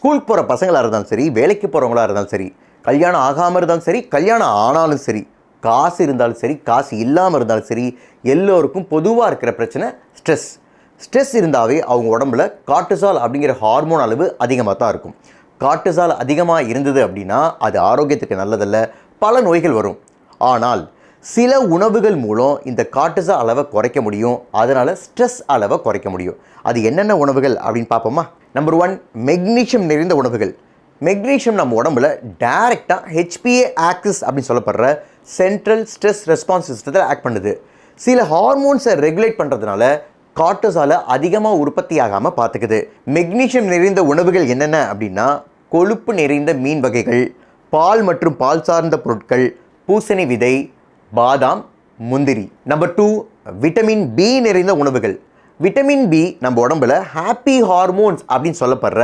ஸ்கூலுக்கு போகிற பசங்களாக இருந்தாலும் சரி, வேலைக்கு போகிறவங்களாக இருந்தாலும் சரி, கல்யாணம் ஆகாமல் இருந்தாலும் சரி, கல்யாணம் ஆனாலும் சரி, காசு இருந்தாலும் சரி, காசு இல்லாமல் இருந்தாலும் சரி, எல்லோருக்கும் பொதுவாக இருக்கிற பிரச்சனை ஸ்ட்ரெஸ். ஸ்ட்ரெஸ் இருந்தாவே அவங்க உடம்புல கார்டிசால் அப்படிங்கிற ஹார்மோன் அளவு அதிகமாக தான் இருக்கும். கார்டிசால் அதிகமாக இருந்தது அப்படின்னா அது ஆரோக்கியத்துக்கு நல்லதல்ல, பல நோய்கள் வரும். ஆனால் சில உணவுகள் மூலம் இந்த கார்டிசால் அளவை குறைக்க முடியும். அதனால் ஸ்ட்ரெஸ் அளவை குறைக்க முடியும். அது என்னென்ன உணவுகள் அப்படின்னு பார்ப்போமா? நம்பர் 1, மெக்னீஷியம் நிறைந்த உணவுகள். மெக்னீஷியம் நம்ம உடம்புல டைரெக்டாக HPA ஆக்சிஸ் அப்படின்னு சொல்லப்படுற சென்ட்ரல் ஸ்ட்ரெஸ் ரெஸ்பான்ஸ் சிஸ்டத்தில் ஆக்ட் பண்ணுது. சில ஹார்மோன்ஸை ரெகுலேட் பண்ணுறதுனால கார்டிசாலை அதிகமாக உற்பத்தி ஆகாமல் பார்த்துக்குது. மெக்னீஷியம் நிறைந்த உணவுகள் என்னென்ன அப்படின்னா கொழுப்பு நிறைந்த மீன் வகைகள், பால் மற்றும் பால் சார்ந்த பொருட்கள், பூசணி விதை, பாதாம், முந்திரி. நம்பர் 2, விட்டமின் பி நிறைந்த உணவுகள். விட்டமின் பி நம்ம உடம்புல ஹாப்பி ஹார்மோன்ஸ் அப்படின்னு சொல்லப்படுற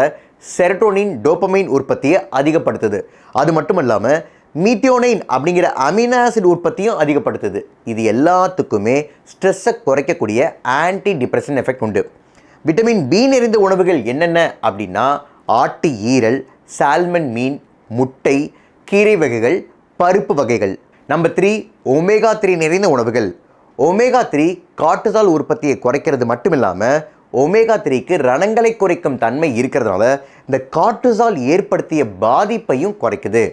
செரட்டோனின், டோபமைன் உற்பத்தியை அதிகப்படுத்துது. அது மட்டும் இல்லாமல் மீத்தியோனைன் அப்படிங்கிற அமினோ ஆசிட் உற்பத்தியும் அதிகப்படுத்துது. இது எல்லாத்துக்குமே ஸ்ட்ரெஸ்ஸை குறைக்கக்கூடிய ஆன்டி டிப்ரெஷன் எஃபெக்ட் உண்டு. விட்டமின் பி நிறைந்த உணவுகள் என்னென்ன அப்படின்னா ஆட்டு ஈரல், சால்மன் மீன், முட்டை, கீரை வகைகள், பருப்பு வகைகள். நம்பர் 3, ஒமேகா 3 நிறைந்த உணவுகள். ஒமேகா 3 கார்டிசால் உற்பத்தியை குறைக்கிறது மட்டும் இல்லாமல் ஒமேகா 3க்கு ரணங்களை குறைக்கும் தன்மை இருக்கிறதுனால இந்த கார்டிசால் ஏற்படுத்திய பாதிப்பையும் குறைக்குது.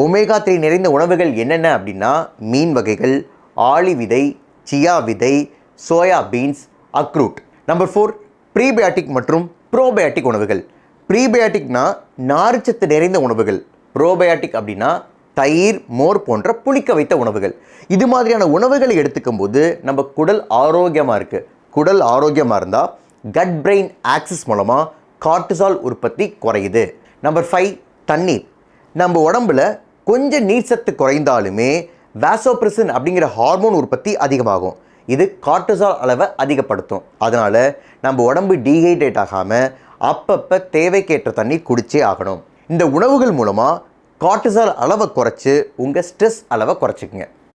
ஒமேகா 3 நிறைந்த உணவுகள் என்னென்ன அப்படின்னா மீன் வகைகள், ஆளி விதை, சியா விதை, சோயா பீன்ஸ், அக்ரூட். நம்பர் 4, ப்ரீபயாட்டிக் மற்றும் ப்ரோபயாட்டிக் உணவுகள். ப்ரீபயாட்டிக்னா நார்ச்சத்து நிறைந்த உணவுகள். ப்ரோபயாட்டிக் அப்படின்னா தயிர், மோர் போன்ற புளிக்க வைத்த உணவுகள். இது மாதிரியான உணவுகளை எடுத்துக்கும் போது நம்ம குடல் ஆரோக்கியமாக இருக்குது. குடல் ஆரோக்கியமாக இருந்தால் கட் பிரெயின் ஆக்சிஸ் மூலமாக கார்டிசால் உற்பத்தி குறையுது. நம்பர் 5, தண்ணீர். நம்ம உடம்புல கொஞ்சம் நீர் சத்து குறைந்தாலுமே வாசோப்ரெசின் அப்படிங்கிற ஹார்மோன் உற்பத்தி அதிகமாகும். இது கார்டிசால் அளவை அதிகப்படுத்தும். அதனால் நம்ம உடம்பு டீஹைட்ரேட் ஆகாமல் அப்பப்போ தேவைக்கேற்ற தண்ணி குடிச்சே ஆகணும். இந்த உணவுகள் மூலமாக கார்டிசால் அளவை குறைச்சி உங்கள் ஸ்ட்ரெஸ் அளவை குறைச்சிக்குங்க.